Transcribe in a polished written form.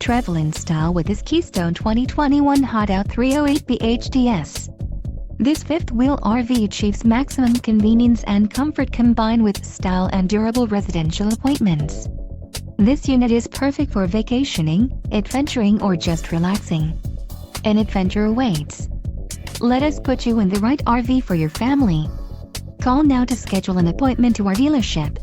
travel in style with this Keystone 2021 Hideout 308B HDS. This fifth-wheel RV achieves maximum convenience and comfort combined with style and durable residential appointments. This unit is perfect for vacationing, adventuring, or just relaxing. An adventure awaits. Let us put you in the right RV for your family. Call now to schedule an appointment to our dealership.